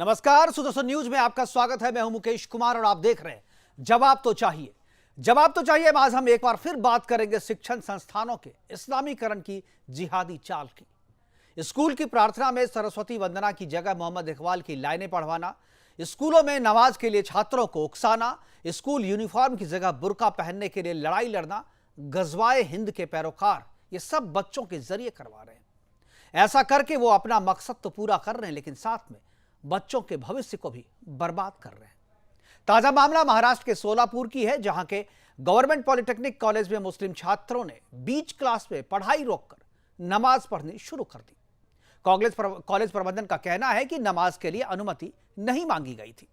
नमस्कार, सुदर्शन न्यूज में आपका स्वागत है। मैं हूं मुकेश कुमार और आप देख रहे हैं जवाब तो चाहिए। जवाब तो चाहिए। आज हम एक बार फिर बात करेंगे शिक्षण संस्थानों के इस्लामीकरण की जिहादी चाल की। स्कूल की प्रार्थना में सरस्वती वंदना की जगह मोहम्मद इकबाल की लाइनें पढ़वाना, स्कूलों में नमाज के लिए छात्रों को उकसाना, स्कूल यूनिफॉर्म की जगह बुर्का पहनने के लिए लड़ाई लड़ना, गजवाए हिंद के पैरोकार ये सब बच्चों के जरिए करवा रहे हैं। ऐसा करके वो अपना मकसद तो पूरा कर रहे हैं, लेकिन साथ में बच्चों के भविष्य को भी बर्बाद कर रहे हैं। ताजा मामला महाराष्ट्र के सोलापुर की है, जहां के गवर्नमेंट पॉलिटेक्निक कॉलेज में मुस्लिम छात्रों ने बीच क्लास में पढ़ाई रोककर नमाज पढ़नी शुरू कर दी। कॉलेज प्रबंधन का कहना है कि नमाज के लिए अनुमति नहीं मांगी गई थी।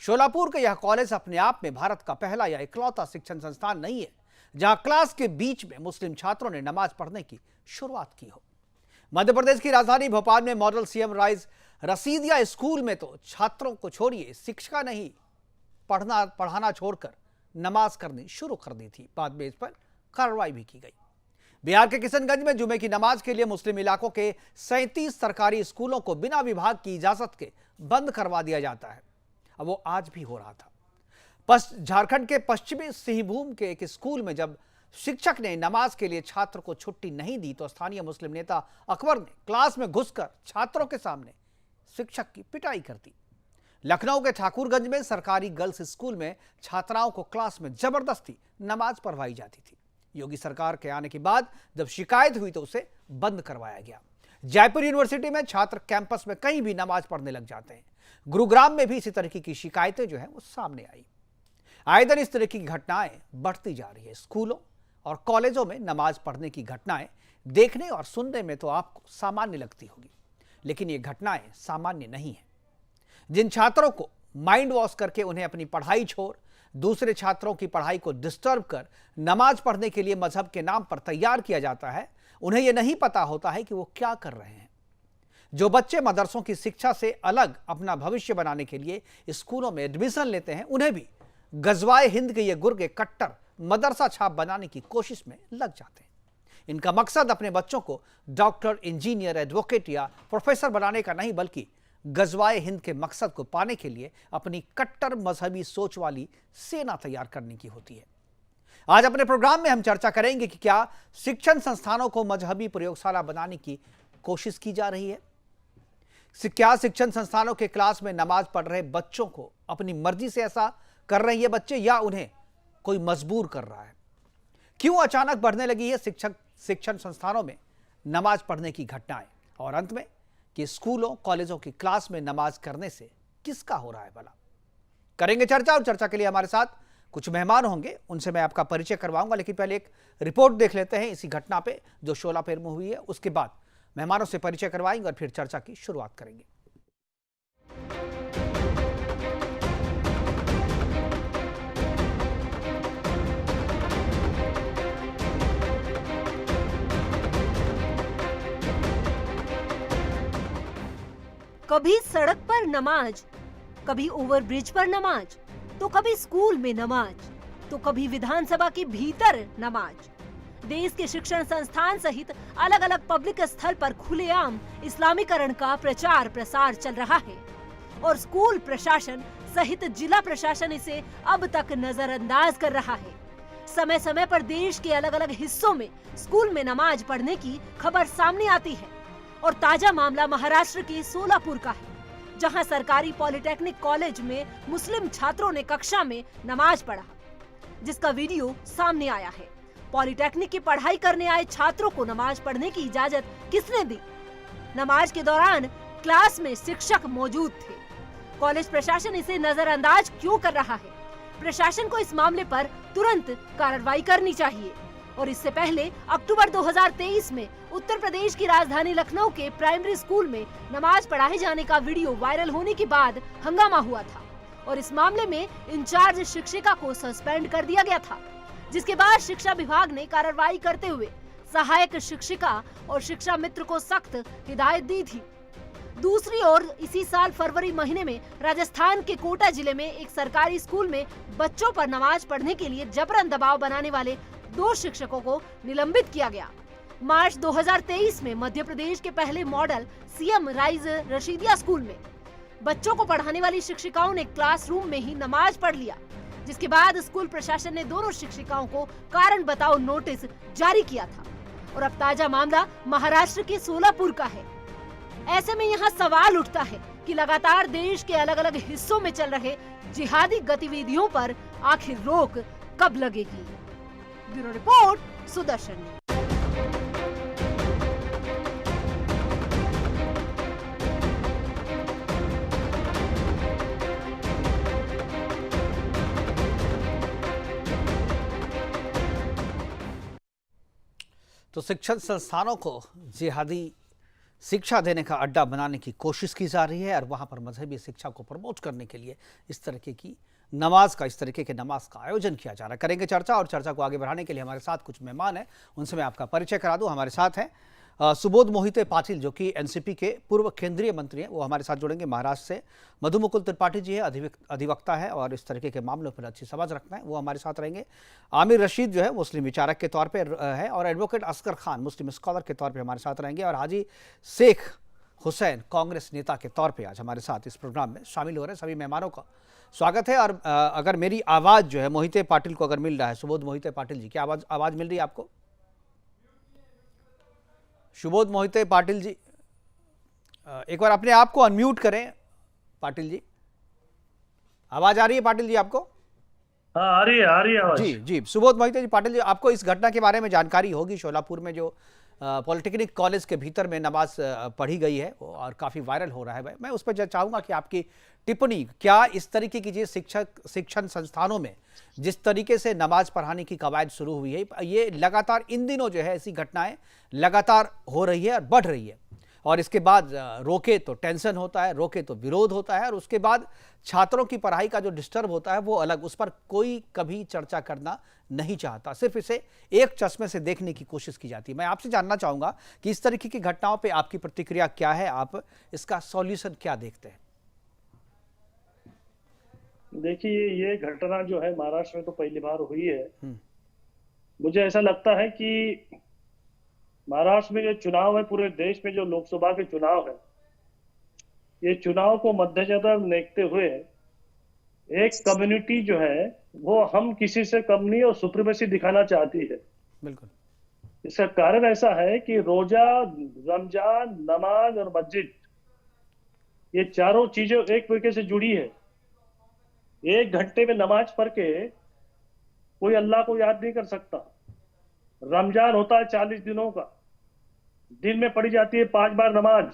सोलापुर का यह कॉलेज अपने आप में भारत का पहला या इकलौता शिक्षण संस्थान नहीं है जहां क्लास के बीच में मुस्लिम छात्रों ने नमाज पढ़ने की शुरुआत की हो। मध्य प्रदेश की राजधानी भोपाल में मॉडल सीएम राइज रसीदिया स्कूल में तो छात्रों को छोड़िए शिक्षिका नहीं पढ़ाना छोड़कर नमाज करनी शुरू कर दी थी। बाद में इस पर कार्रवाई भी की गई। बिहार के किशनगंज में जुमे की नमाज के लिए मुस्लिम इलाकों के 37 सरकारी स्कूलों को बिना विभाग की इजाजत के बंद करवा दिया जाता है। अब वो आज भी हो रहा था। झारखंड के पश्चिमी सिंहभूम के एक स्कूल में जब शिक्षक ने नमाज के लिए छात्र को छुट्टी नहीं दी तो स्थानीय मुस्लिम नेता अकबर ने क्लास में घुसकर छात्रों के सामने शिक्षक की पिटाई कर दी। लखनऊ के ठाकुरगंज में सरकारी गर्ल्स स्कूल में छात्राओं को क्लास में जबरदस्ती नमाज पढ़वाई जाती थी। योगी सरकार के आने के बाद जब शिकायत हुई तो उसे बंद करवाया गया। जयपुर यूनिवर्सिटी में छात्र कैंपस में कहीं भी नमाज पढ़ने लग जाते हैं। गुरुग्राम में भी इसी तरीके की शिकायतें जो है वो सामने आई। आए दिन इस तरह की घटनाएं बढ़ती जा रही है। स्कूलों और कॉलेजों में नमाज पढ़ने की घटनाएं देखने और सुनने में तो आपको सामान्य लगती होगी, लेकिन ये घटनाएं सामान्य नहीं है। जिन छात्रों को माइंड वॉश करके उन्हें अपनी पढ़ाई छोड़ दूसरे छात्रों की पढ़ाई को डिस्टर्ब कर नमाज पढ़ने के लिए मजहब के नाम पर तैयार किया जाता है, उन्हें यह नहीं पता होता है कि वो क्या कर रहे हैं। जो बच्चे मदरसों की शिक्षा से अलग अपना भविष्य बनाने के लिए स्कूलों में एडमिशन लेते हैं, उन्हें भी गजवाए हिंद के ये गुर्गे कट्टर मदरसा छाप बनाने की कोशिश में लग जाते हैं। इनका मकसद अपने बच्चों को डॉक्टर, इंजीनियर, एडवोकेट या प्रोफेसर बनाने का नहीं, बल्कि गजवाए हिंद के मकसद को पाने के लिए अपनी कट्टर मजहबी सोच वाली सेना तैयार करने की होती है। आज अपने प्रोग्राम में हम चर्चा करेंगे कि क्या शिक्षण संस्थानों को मजहबी प्रयोगशाला बनाने की कोशिश की जा रही है। क्या शिक्षण संस्थानों के क्लास में नमाज पढ़ रहे बच्चों को अपनी मर्जी से ऐसा कर रहे हैं ये बच्चे, या उन्हें कोई मजबूर कर रहा है। क्यों अचानक बढ़ने लगी है शिक्षण संस्थानों में नमाज पढ़ने की घटनाएं, और अंत में कि स्कूलों कॉलेजों की क्लास में नमाज करने से किसका हो रहा है भला। करेंगे चर्चा, और चर्चा के लिए हमारे साथ कुछ मेहमान होंगे, उनसे मैं आपका परिचय करवाऊंगा। लेकिन पहले एक रिपोर्ट देख लेते हैं इसी घटना पे जो शोलापुर में हुई है। उसके बाद मेहमानों से परिचय करवाएंगे और फिर चर्चा की शुरुआत करेंगे। कभी सड़क पर नमाज, कभी ओवरब्रिज पर नमाज, तो कभी स्कूल में नमाज, तो कभी विधानसभा के भीतर नमाज। देश के शिक्षण संस्थान सहित अलग अलग पब्लिक स्थल पर खुलेआम इस्लामीकरण का प्रचार प्रसार चल रहा है और स्कूल प्रशासन सहित जिला प्रशासन इसे अब तक नजरअंदाज कर रहा है। समय समय पर देश के अलग अलग हिस्सों में स्कूल में नमाज पढ़ने की खबर सामने आती है और ताजा मामला महाराष्ट्र के सोलापुर का है, जहां सरकारी पॉलिटेक्निक कॉलेज में मुस्लिम छात्रों ने कक्षा में नमाज पढ़ा, जिसका वीडियो सामने आया है। पॉलिटेक्निक की पढ़ाई करने आए छात्रों को नमाज पढ़ने की इजाजत किसने दी? नमाज के दौरान क्लास में शिक्षक मौजूद थे। कॉलेज प्रशासन इसे नजरअंदाज क्यों कर रहा है? प्रशासन को इस मामले पर तुरंत कार्रवाई करनी चाहिए। और इससे पहले अक्टूबर 2023 में उत्तर प्रदेश की राजधानी लखनऊ के प्राइमरी स्कूल में नमाज पढ़ाए जाने का वीडियो वायरल होने के बाद हंगामा हुआ था और इस मामले में इंचार्ज शिक्षिका को सस्पेंड कर दिया गया था, जिसके बाद शिक्षा विभाग ने कार्रवाई करते हुए सहायक शिक्षिका और शिक्षा मित्र को सख्त हिदायत दी थी। दूसरी ओर इसी साल फरवरी महीने में राजस्थान के कोटा जिले में एक सरकारी स्कूल में बच्चों पर नमाज पढ़ने के लिए जबरन दबाव बनाने वाले 2 शिक्षकों को निलंबित किया गया। मार्च 2023 में मध्य प्रदेश के पहले model CM rise Rashidiya school में बच्चों को पढ़ाने वाली शिक्षिकाओं ने क्लासरूम में ही नमाज पढ़ लिया, जिसके बाद स्कूल प्रशासन ने दोनों शिक्षिकाओं को कारण बताओ नोटिस जारी किया था। और अब ताजा मामला महाराष्ट्र के सोलापुर का है। ऐसे में यहाँ सवाल उठता है कि लगातार देश के अलग अलग हिस्सों में चल रहे जिहादी गतिविधियों पर आखिर रोक कब लगेगी। Bureau report, Sudarshan. तो शिक्षण संस्थानों को जिहादी शिक्षा देने का अड्डा बनाने की कोशिश की जा रही है और वहां पर मजहबी शिक्षा को प्रमोट करने के लिए इस तरीके के नमाज का आयोजन किया जा रहा है। करेंगे चर्चा, और चर्चा को आगे बढ़ाने के लिए हमारे साथ कुछ मेहमान हैं, उनसे मैं आपका परिचय करा दूं। हमारे साथ हैं सुबोध मोहिते पाटिल, जो कि एनसीपी के पूर्व केंद्रीय मंत्री हैं, वो हमारे साथ जुड़ेंगे। महाराष्ट्र से मधु मुकुल त्रिपाठी जी है, अधिवक्ता है और इस तरीके के मामलों पर अच्छी समझ रखना है, वो हमारे साथ रहेंगे। आमिर रशीद जो है मुस्लिम विचारक के तौर पर है, और एडवोकेट असगर खान मुस्लिम स्कॉलर के तौर पर हमारे साथ रहेंगे, और हाजी शेख हुसैन कांग्रेस नेता के तौर पर आज हमारे साथ इस प्रोग्राम में शामिल हो रहे हैं। सभी मेहमानों का स्वागत है। और अगर मेरी आवाज़ जो है मोहिते पाटिल को अगर मिल रहा है, सुबोध मोहिते पाटिल जी, क्या आवाज़ मिल रही है आपको? सुबोध मोहिते पाटिल जी, एक बार अपने आप को अनम्यूट करें। पाटिल जी, आवाज आ रही है पाटिल जी आपको? हाँ, आ रही है आवाज। जी जी, सुबोध मोहिते जी पाटिल जी, आपको इस घटना के बारे में जानकारी होगी। शोलापुर में जो पॉलिटेक्निक कॉलेज के भीतर में नमाज पढ़ी गई है और काफ़ी वायरल हो रहा है। मैं उस पर चाहूँगा कि आपकी टिप्पणी, क्या इस तरीके की जो शिक्षण संस्थानों में जिस तरीके से नमाज पढ़ाने की कवायद शुरू हुई है, ये लगातार इन दिनों जो है ऐसी घटनाएं लगातार हो रही है और बढ़ रही है, और इसके बाद रोके तो टेंशन होता है, रोके तो विरोध होता है, और उसके बाद छात्रों की पढ़ाई का जो डिस्टर्ब होता है वो अलग, उस पर कोई कभी चर्चा करना नहीं चाहता, सिर्फ इसे एक चश्मे से देखने की कोशिश की जाती है। मैं आपसे जानना चाहूंगा कि इस तरीके की घटनाओं पे आपकी प्रतिक्रिया क्या है, आप इसका सॉल्यूशन क्या देखते हैं? देखिए, ये घटना जो है महाराष्ट्र में तो पहली बार हुई है। मुझे ऐसा लगता है कि महाराष्ट्र में जो चुनाव है, पूरे देश में जो लोकसभा के चुनाव है, ये चुनाव को मद्देनजर देखते हुए एक कम्युनिटी जो है वो हम किसी से कम नहीं और सुप्रीमेसी दिखाना चाहती है। बिल्कुल। इसका कारण ऐसा है कि रोजा, रमजान, नमाज और मस्जिद, ये चारों चीजें एक तरीके से जुड़ी है। 1 घंटे में नमाज पढ़ के कोई अल्लाह को याद नहीं कर सकता। रमजान होता है 40 दिनों का, दिन में पढ़ी जाती है 5 बार नमाज,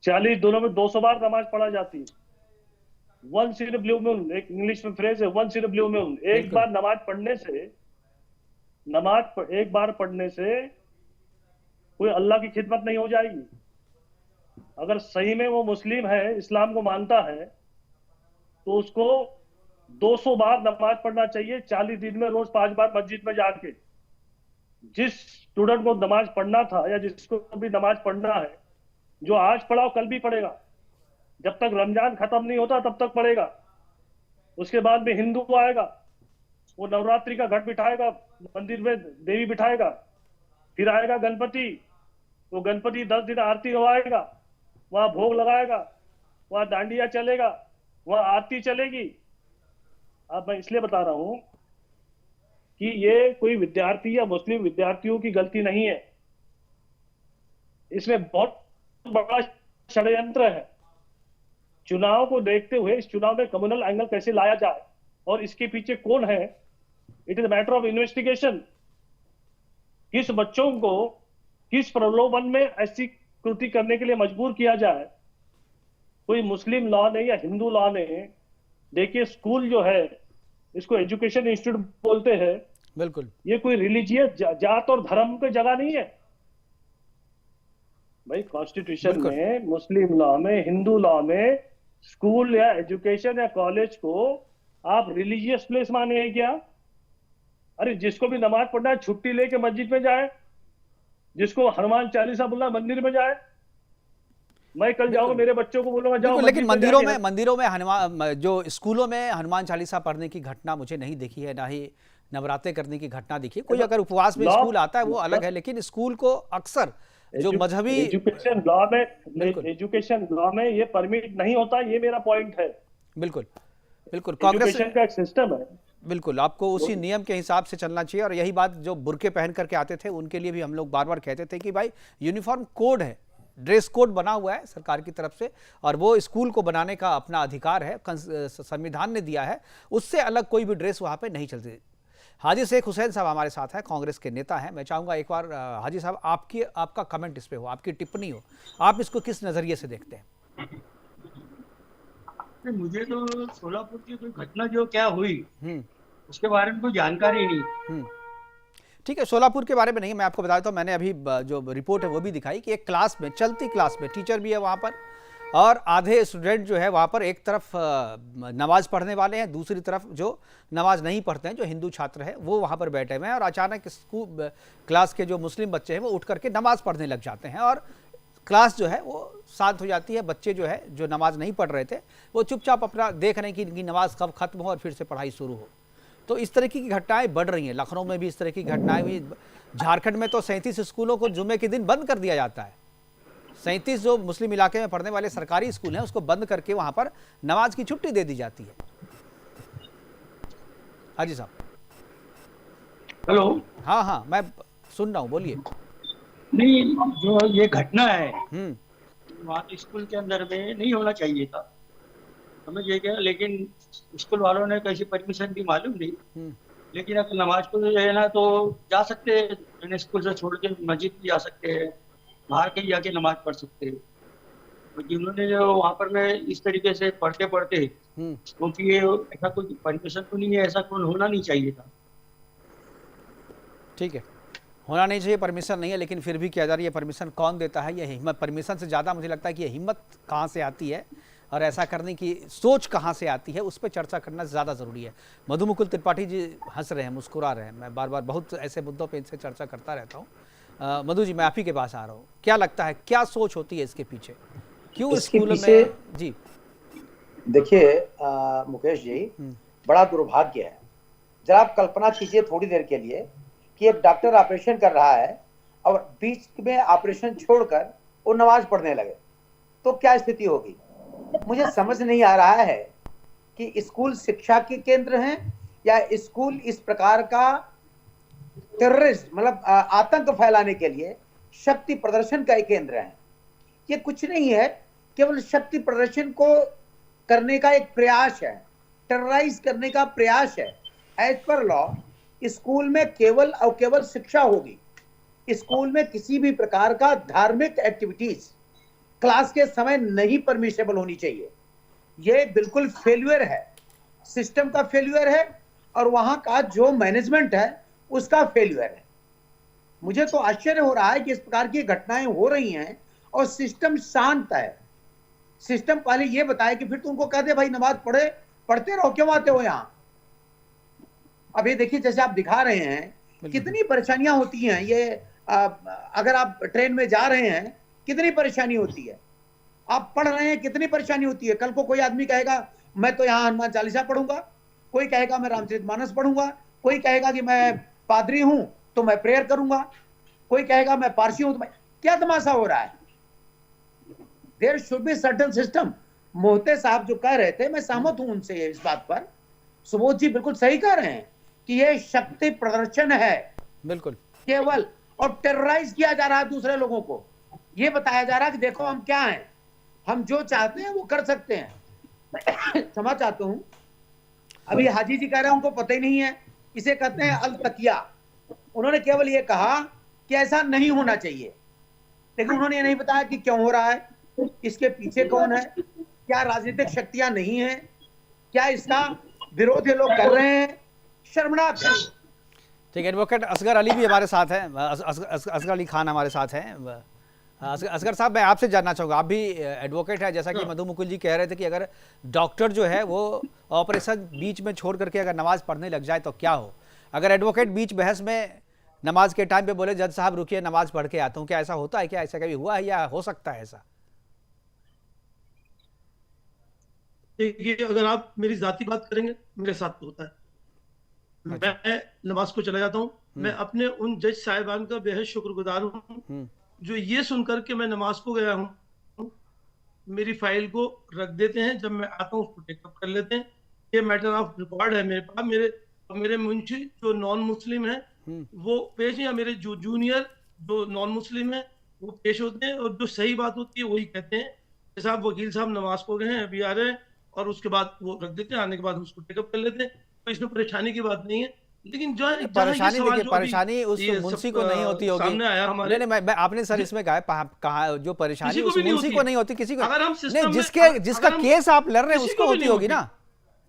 40 दिनों में 200 बार नमाज पढ़ा जाती है। वंस इन ब्लू मून, एक इंग्लिश में फ्रेज है, वंस इन ब्लू मून। एक बार नमाज पढ़ने से कोई अल्लाह की खिदमत नहीं हो जाएगी। अगर सही में वो मुस्लिम है, इस्लाम को मानता है, तो उसको 200 बार नमाज पढ़ना चाहिए 40 दिन में, रोज 5 बार मस्जिद में जाके। जिस स्टूडेंट को नमाज पढ़ना था या जिसको भी नमाज पढ़ना है, जो आज पढ़ा वो कल भी पढ़ेगा, जब तक रमजान खत्म नहीं होता तब तक पढ़ेगा। उसके बाद में हिंदू आएगा, वो नवरात्रि का घट बिठाएगा, मंदिर में देवी बिठाएगा। फिर आएगा गणपति, वो गणपति 10 दिन आरती गवाएगा, वहां भोग लगाएगा, वहां डांडिया चलेगा, वहां आरती चलेगी। अब मैं इसलिए बता रहा हूं कि ये कोई विद्यार्थी या मुस्लिम विद्यार्थियों की गलती नहीं है, इसमें बहुत बड़ा षड्यंत्र है। चुनाव को देखते हुए इस चुनाव में कम्युनल एंगल कैसे लाया जाए और इसके पीछे कौन है, it is matter of investigation. किस बच्चों को किस प्रलोभन में ऐसी कृति करने के लिए मजबूर किया जाए, कोई मुस्लिम लॉ ने या हिंदू लॉ ने। देखिए, स्कूल जो है, इसको एजुकेशन इंस्टीट्यूट बोलते हैं। बिल्कुल। ये कोई रिलीजियस जात और धर्म पे जगह नहीं है भाई। कॉन्स्टिट्यूशन में, मुस्लिम लॉ में, हिंदू लॉ में स्कूल या एजुकेशन या कॉलेज को आप रिलीजियस प्लेस माने हैं क्या? अरे जिसको भी नमाज पढ़ना है छुट्टी लेके मस्जिद में जाए, जिसको हनुमान चालीसा बोलना मंदिर में जाए। मैं कल जाऊंगा, मेरे बच्चों को बोलूंगा जाओ। लेकिन मंदिरों में हनुमान, जो स्कूलों में हनुमान चालीसा पढ़ने की घटना मुझे नहीं देखी है, ना ही नवरात्रे करने की घटना देखी। कोई अगर उपवास में स्कूल आता है वो अलग है, लेकिन स्कूल को अक्सर जो मजहबी एजुकेशन लॉ में बिल्कुल। ये परमिट नहीं होता, ये मेरा पॉइंट है। बिल्कुल बिल्कुल, कांग्रेस एजुकेशन का एक सिस्टम है। बिल्कुल आपको उसी नियम के हिसाब से चलना चाहिए। और यही बात जो बुर्के पहन करके आते थे उनके लिए भी हम लोग बार बार कहते थे कि भाई यूनिफॉर्म कोड है, ड्रेस कोड बना हुआ है सरकार की तरफ से, और वो स्कूल को बनाने का अपना अधिकार है, संविधान ने दिया है, उससे अलग कोई भी ड्रेस वहाँ पे नहीं चलती। हाजी शेख हुसैन साहब हमारे साथ हैं, कांग्रेस के नेता हैं। मैं चाहूँगा एक बार हाजी साहब आपका कमेंट इस पे हो, आपकी टिप्पणी हो, आप इसको किस नज़रिए से देखते हैं? मुझे तो सोलापुर की कोई घटना जो क्या हुई उसके बारे में कोई जानकारी नहीं। ठीक है, सोलापुर के बारे में नहीं, मैं आपको बता देता हूँ। मैंने अभी जो रिपोर्ट है वो भी दिखाई कि एक क्लास में, चलती क्लास में, टीचर भी है वहाँ पर और आधे स्टूडेंट जो है वहाँ पर एक तरफ नमाज पढ़ने वाले हैं, दूसरी तरफ जो नमाज नहीं पढ़ते हैं, जो हिंदू छात्र हैं, वो वहाँ पर बैठे हुए हैं। और अचानक स्कूल क्लास के जो मुस्लिम बच्चे हैं वो उठ करके नमाज पढ़ने लग जाते हैं और क्लास जो है वो शांत हो जाती है। बच्चे जो है जो नमाज नहीं पढ़ रहे थे वो चुपचाप अपना देख रहे हैं कि इनकी नमाज कब खत्म हो और फिर से पढ़ाई शुरू हो। तो इस तरह की घटनाएं बढ़ रही हैं। लखनऊ में भी इस तरह की घटनाएं हुई। झारखंड में तो 37 स्कूलों को जुम्मे के दिन बंद कर दिया जाता है। 37 जो मुस्लिम इलाके में पढ़ने वाले सरकारी स्कूल हैं उसको बंद करके वहां पर नमाज की छुट्टी दे दी जाती है। हाजी साहब। हेलो। हाँ हाँ, मैं सुन रहा हूँ, बोलिए। नहीं, जो ये घटना है वहाँ स्कूल के अंदर में नहीं होना चाहिए था, समझिए क्या। लेकिन स्कूल वालों ने कैसी परमिशन दी मालूम नहीं। लेकिन अब नमाज को जो है ना तो जा सकते हैं, स्कूल से छोड़ के मस्जिद भी जा सकते हैं, बाहर कहीं जाके नमाज पढ़ सकते हैं। जिन्होंने जो वहाँ पर मैं इस तरीके से पढ़ते पढ़ते, क्योंकि ये ऐसा कोई परमिशन तो नहीं है, ऐसा कोई होना नहीं चाहिए था। ठीक है, होना नहीं चाहिए, परमिशन नहीं है, लेकिन फिर भी किया जा रही है। परमिशन कौन देता है? ये हिम्मत, परमिशन से ज़्यादा मुझे लगता है कि ये हिम्मत कहाँ से आती है और ऐसा करने की सोच कहाँ से आती है, उस पर चर्चा करना ज़्यादा ज़रूरी है। मधु मुकुल त्रिपाठी जी हंस रहे हैं, मुस्कुरा रहे हैं। मैं बार बार बहुत ऐसे मुद्दों पे इनसे चर्चा करता रहता हूँ। मधु जी, मैं आप ही के पास आ रहा हूँ। क्या लगता है, क्या सोच होती है इसके पीछे? क्यों स्कूल में? जी देखिए मुकेश जी, बड़ा दुर्भाग्य है। जरा आप कल्पना कीजिए थोड़ी देर के लिए कि एक डॉक्टर ऑपरेशन कर रहा है और बीच में ऑपरेशन छोड़कर वो नमाज पढ़ने लगे, तो क्या स्थिति होगी? मुझे समझ नहीं आ रहा है कि स्कूल शिक्षा के केंद्र हैं या स्कूल इस प्रकार का टेररिस्ट, मतलब आतंक फैलाने के लिए शक्ति प्रदर्शन का एक केंद्र है। ये कुछ नहीं है, केवल शक्ति प्रदर्शन को करने का एक प्रयास है, टेरराइज करने का प्रयास है। एज पर लॉ स्कूल में केवल और केवल शिक्षा होगी। स्कूल में किसी भी प्रकार का धार्मिक एक्टिविटीज क्लास के समय नहीं परमिसेबल होनी चाहिए। ये बिल्कुल फेल्यूर है, सिस्टम का फेल्यूर है और वहां का जो मैनेजमेंट है उसका फेल्यूर है। मुझे तो आश्चर्य हो रहा है कि इस प्रकार की घटनाएं हो रही हैं और सिस्टम शांत है। सिस्टम पहले ये बताए कि फिर तुमको कह दे भाई नमाज पढ़ते रहो, क्यों आते हो यहाँ? अभी देखिए जैसे आप दिखा रहे हैं कितनी परेशानियां होती हैं। ये अगर आप ट्रेन में जा रहे हैं कितनी परेशानी होती है, आप पढ़ रहे हैं कितनी परेशानी होती है। कल को कोई आदमी कहेगा मैं तो यहाँ हनुमान चालीसा पढ़ूंगा, कोई कहेगा मैं रामचरितमानस पढ़ूंगा, कोई कहेगा कि मैं पादरी हूं तो मैं प्रेयर करूंगा, कोई कहेगा मैं पारसी हूं तो मैं। क्या तमाशा हो रहा है? There should be certain system. Mohite साहब जो कह रहे थे, मैं सहमत हूं उनसे इस बात पर। सुबोध जी बिल्कुल सही कह रहे हैं कि ये शक्ति प्रदर्शन है बिल्कुल केवल, और टेरराइज किया जा रहा है दूसरे लोगों को। ये बताया जा रहा है कि देखो हम क्या हैं, हम जो चाहते हैं वो कर सकते हैं। क्षमा चाहता हूं, अभी हाजी जी कह रहे हैं उनको पता ही नहीं है। इसे कहते हैं अल तकिया। उन्होंने केवल ये कहा कि ऐसा नहीं होना चाहिए, लेकिन उन्होंने ये नहीं बताया कि क्यों हो रहा है, इसके पीछे कौन है, क्या राजनीतिक शक्तियां नहीं है, क्या इसका विरोध ये लोग कर रहे हैं। शर्मनाक है। ठीक है, एडवोकेट असगर अली भी हमारे साथ हैं, असगर अली खान हमारे साथ हैं। असगर साहब, मैं आपसे जानना चाहूँगा, आप भी एडवोकेट है, जैसा कि मधु मुकुल जी कह रहे थे कि अगर डॉक्टर जो है वो ऑपरेशन बीच में छोड़ करके अगर नमाज पढ़ने लग जाए तो क्या हो? अगर एडवोकेट बीच बहस में नमाज के टाइम पे बोले जज साहब रुकिए नमाज पढ़ के आता हूँ, क्या ऐसा होता है? क्या ऐसा कभी हुआ है या हो सकता है ऐसा? देखिए, अगर आप मेरी जाती बात करेंगे, मेरे साथ तो होता है। मैं नमाज को चला जाता हूँ। मैं अपने उन जज साहिबान का बेहद शुक्रगुजार हूँ जो ये सुनकर के मैं नमाज को गया हूँ, मेरी फाइल को रख देते हैं, जब मैं आता हूँ उसको टेकअप कर लेते हैं। ये मैटर ऑफ रिकॉर्ड है मेरे पास। मेरे मुंशी जो नॉन मुस्लिम है वो पेश, या मेरे जो जूनियर जो नॉन मुस्लिम है वो पेश होते हैं, और जो सही बात होती है वही कहते हैं कि साहब वकील साहब नमाज को गए हैं, अभी आ रहे हैं, और उसके बाद वो रख देते हैं। आने के बाद उसको टेकअप कर लेते हैं। तो इसमें परेशानी की बात नहीं है। लेकिन जो है परेशानी, देखिए परेशानी उस मुंशी को नहीं होती होगी। सामने आया हमारे, नहीं, मैं आपने सर इसमें कहा जो परेशानी उस मुंशी को नहीं होती, किसी को अगर हम नहीं, जिसका केस आप लड़ रहे हैं उसको होती होगी ना।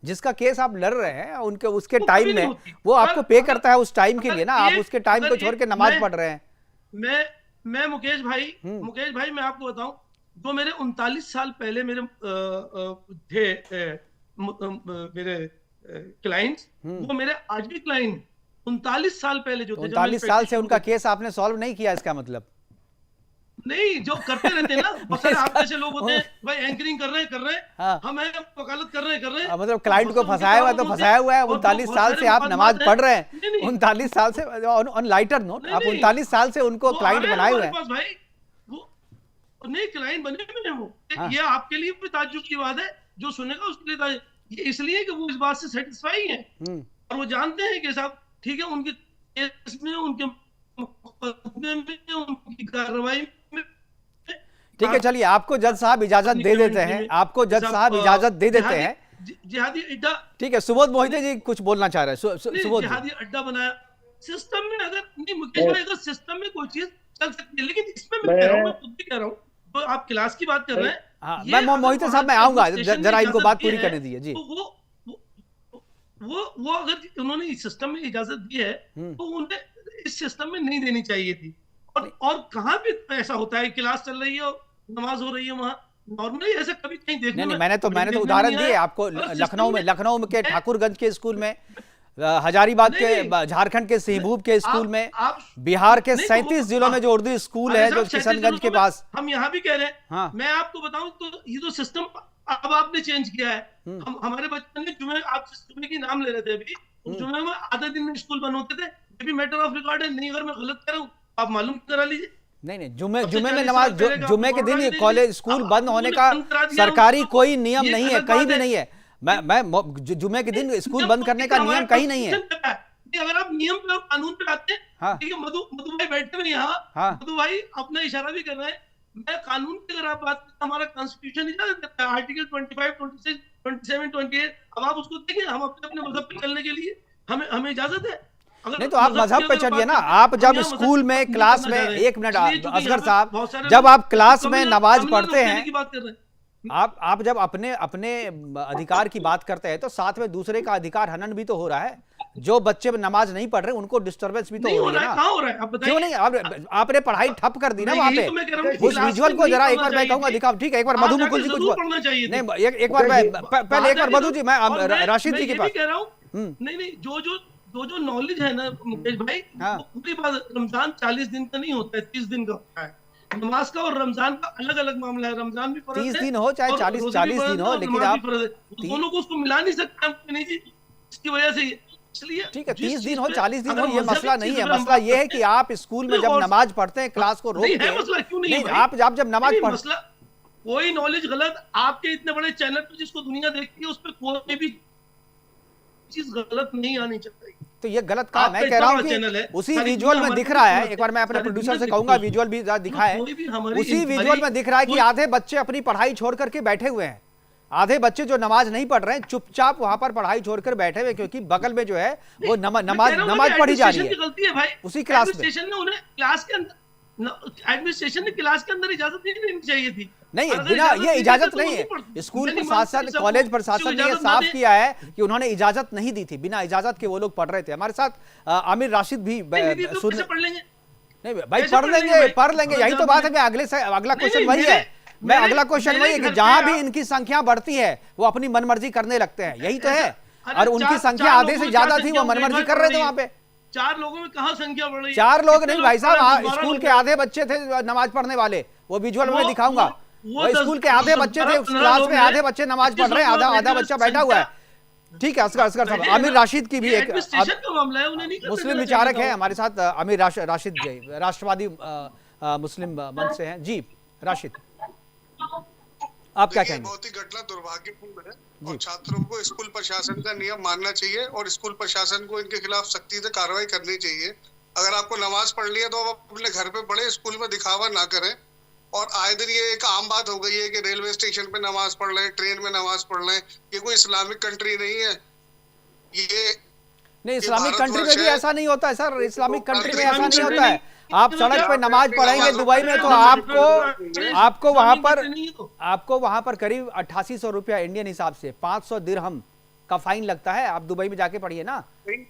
जिसका केस आप लड़ रहे हैं उनके उसके टाइम में वो आपको पे करता है उस टाइम के लिए ना, आप उसके टाइम को छोड़ के नमाज पढ़ रहे हैं। मैं मुकेश भाई मैं आपको बताऊं, जो मेरे 39 साल पहले मेरे थे मेरे क्लाइंट्स, वो मेरे आज भी क्लाइंट 39 साल पहले जो थे। 39 साल से उनका केस आपने सॉल्व नहीं किया, इसका मतलब नहीं, जो करते रहते हैं ना बहुत सारे आप जैसे लोग होते हैं, भाई एंकरिंग कर रहे हैं हाँ। हम वकालत कर रहे हैं मतलब क्लाइंट को फंसाया हुआ है तो फंसाया हुआ है। 39 साल से आप नमाज पढ़ रहे हैं, 39 साल से। ऑन लाइटर नोट, आप 39 साल से उनको क्लाइंट बनाए हुए हैं। भाई वो नहीं क्लाइंट बने हुए हैं वो। ये आपके लिए भी ताज्जुब की बात है, जो सुनेगा उसके लिए ये इसलिए कि वो इस बात से सेटिस्फाई है और वो जानते हैं कि साहब ठीक है, उनके केस में, उनके मुकदमे में, उनकी कार्रवाई में। ठीक है, चलिए आपको जज साहब इजाजत दे देते हैं, आपको जज साहब इजाजत दे देते हैं। जिहादी अड्डा, ठीक है, सुबोध मोहिते जी कुछ बोलना चाह रहे हैं। सुबोध, जिहादी अड्डा बनाया सिस्टम में। अगर नहीं मुकेश भाई, अगर सिस्टम में कोई चीज चल सकती है, लेकिन इसमें मैं कह रहा हूँ, मैं खुद भी कह रहा हूँ, तो आप क्लास की बात कर रहे हैं। हाँ, मैं मोहिते साहब मैं आऊंगा, जरा इनको बात पूरी करने दीजिए जी। तो वो अगर उन्होंने इस सिस्टम में इजाजत दी है तो उन्हें इस सिस्टम में नहीं देनी चाहिए थी। और कहाँ भी ऐसा होता है, क्लास चल रही है और नमाज हो रही है, वहां नॉर्मली ऐसा कभी कहीं देखने नहीं, मैंने तो उदाहरण दिए आपको। लखनऊ के ठाकुरगंज के स्कूल में, हजारीबाग के, झारखंड के सिंहभूम के स्कूल में, बिहार के 37 जिलों में जो उर्दू स्कूल है जो किशनगंज के पास, हम यहाँ भी कह रहे हैं। हाँ। मैं आपको बताऊं तो ये तो सिस्टम अब आपने चेंज किया है। हमारे बच्चों ने जुमे, आप जुमे की नाम ले रहे थे अभी, जुमे में आधे दिन में स्कूल बंद होते थे। ये भी मैटर ऑफ रिकॉर्ड है। नहीं, अगर मैं गलत कर रहा हूँ आप मालूम करा लीजिए। नहीं, जुमे में नमाज, जुमे के दिन कॉलेज स्कूल बंद होने का सरकारी कोई नियम नहीं है, कहीं भी नहीं है। मैं जुमे के दिन स्कूल बंद करने का नियम कहीं नहीं है। अगर आप नियम पे और कानून पे आते हैं, ठीक है, मधु भाई बैठे हुए यहाँ, मधु भाई अपना इशारा भी कर रहे हैं। मैं कानून की अगर आप बात करें, हमारा कॉन्स्टिट्यूशन इजाजत देता है, आर्टिकल 25, 26, 27, 28। अब आप उसको देखिए, हम अपने मजहब पे चलने के लिए हमें इजाजत है। नहीं तो आप मजहब पे चलिए ना। आप जब स्कूल में क्लास में, एक मिनट असगर साहब, जब आप क्लास में नमाज पढ़ते हैं, आप जब अपने अधिकार की बात करते हैं तो साथ में दूसरे का अधिकार हनन भी तो हो रहा है। जो बच्चे नमाज नहीं पढ़ रहे उनको डिस्टर्बेंस भी तो हो रही है ना। क्यों नहीं? आपने पढ़ाई ठप कर दी ना वहां पे। उस विजुअल को जरा एक बार मैं कहूंगा दिखाओ। ठीक है, एक बार मधु मुकुल जी कुछ नहीं, एक बार पहले एक बार मधु जी, मैं राशिद जी के पास नहीं, जो नॉलेज है ना मुकेश भाई, पूरी बात, रमजान 40 दिन का नहीं होता है, 30 दिन का होता है। नमाज का और रमजान का अलग अलग मामला है। रमजान भी 30 दिन हो चाहे 40 दिन हो, लेकिन आप दोनों को उसको मिला नहीं सकते नहीं जी, इसकी वजह से। इसलिए ठीक है, 30 दिन हो 40 दिन हो, ये मसला नहीं है। मसला ये है कि आप स्कूल में जब नमाज पढ़ते हैं क्लास को रोक के, आप जब नमाज पढ़, कोई नॉलेज गलत, आपके इतने बड़े चैनल पे जिसको दुनिया देखती है, उस पर कोई भी चीज गलत नहीं आनी चाहिए। तो ये गलत कहा। मैं कह रहा हूँ कि उसी विजुअल में दिख रहा है, एक बार मैं अपने प्रोड्यूसर से कहूंगा विजुअल भी दिखाए। उसी विजुअल में दिख रहा है कि आधे बच्चे अपनी पढ़ाई छोड़ करके बैठे हुए हैं। आधे बच्चे जो नमाज नहीं पढ़ रहे हैं चुपचाप वहां पर पढ़ाई छोड़कर बैठे हुए, क्योंकि बगल में जो है वो नमाज पढ़ी जा रही है उसी क्लास में। एडमिनिस्ट्रेशन ने क्लास के अंदर इजाजत नहीं देनी चाहिए थी। नहीं, बिना ये इजाजत नहीं है। स्कूल प्रशासन, कॉलेज प्रशासन ने ये साफ किया है कि उन्होंने इजाजत नहीं दी थी। बिना इजाजत के वो लोग पढ़ रहे थे। हमारे साथ आमिर राशिद भी पढ़ लेंगे। नहीं भाई, पढ़ लेंगे, यही तो बात है। मैं अगला क्वेश्चन वही है। मैं अगला क्वेश्चन वही है कि जहां भी इनकी संख्या बढ़ती है वो अपनी मनमर्जी करने लगते हैं, यही तो है। और उनकी संख्या आधे से ज्यादा थी, वो मनमर्जी कर रहे थे वहां पे। 4 लोगों में कहां संख्या बढ़ रही है? 4 लोग नहीं भाई साहब, स्कूल के आधे बच्चे थे नमाज पढ़ने वाले। वो विजुअल में दिखाऊंगा। वो स्कूल के आधे बच्चे थे क्लास में, आधे बच्चे नमाज पढ़ रहे हैं, आधा बच्चा बैठा हुआ है। ठीक है, असगर साहब, आमिर राशिद की भी एक मुस्लिम विचारक है हमारे साथ। आमिर राशिद जी, राष्ट्रवादी मुस्लिम मंच से हैं। जी राशिद, आप क्या कहेंगे? बहुत ही घटना दुर्भाग्यपूर्ण है और छात्रों को स्कूल प्रशासन का नियम मानना चाहिए और स्कूल प्रशासन को इनके खिलाफ सख्ती से कार्रवाई करनी चाहिए। अगर आपको नमाज पढ़नी है तो आप अपने घर पे पढ़े, स्कूल में दिखावा ना करें। और आए दिन ये एक आम बात हो गई है कि रेलवे स्टेशन पे नमाज पढ़ रहे हैं, ट्रेन में नमाज पढ़ रहे हैं। ये कोई इस्लामिक कंट्री नहीं है। ये नहीं, इस्लामिक कंट्री में भारतवर्ष भी है। ऐसा नहीं होता है सर, इस्लामिक कंट्री में ऐसा इस्लामिक नहीं कंट्री होता है। आप सड़क पे नमाज पढ़ेंगे दुबई में तो आपको वहां पर करीब 8800 रुपया इंडियन हिसाब से 500 दिरहम का फाइन लगता है। आप दुबई में जाके पढ़िए ना,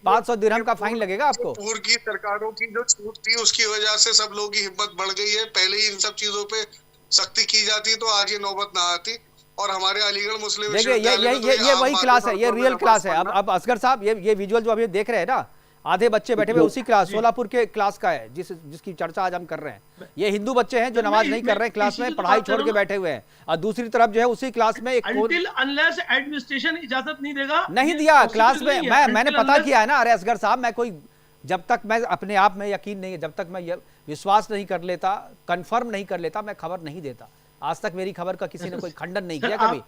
500 दिरहम का फाइन लगेगा आपको। पूर्व की सरकारों की जो छूट थी उसकी वजह से सब लोगों की हिम्मत बढ़ गई है। पहले ही इन सब चीजों पे सख्ती की जाती तो आज ये नौबत ना आती। और हमारे अलीगढ़ मुस्लिम देखिए ये वही क्लास है, ये रियल क्लास है। अब असगर साहब ये विजुअल जो अभी देख रहे हैं ना, आधे बच्चे बैठे हुए उसी क्लास, सोलापुर के क्लास का है जिसकी चर्चा आज हम कर रहे हैं। ये हिंदू बच्चे हैं जो नमाज नहीं कर रहे हैं क्लास में, पढ़ाई छोड़ के बैठे हुए हैं। और दूसरी तरफ जो है उसी क्लास में Until unless एडमिनिस्ट्रेशन इजाजत नहीं देगा, नहीं दिया क्लास में। मैंने पता किया है ना, अरे असगर साहब, मैं कोई जब तक मैं अपने आप में यकीन नहीं है, जब तक मैं विश्वास नहीं कर लेता, कंफर्म नहीं कर लेता, मैं खबर नहीं देता। आज तक मेरी खबर का किसी ने कोई खंडन नहीं किया कभी।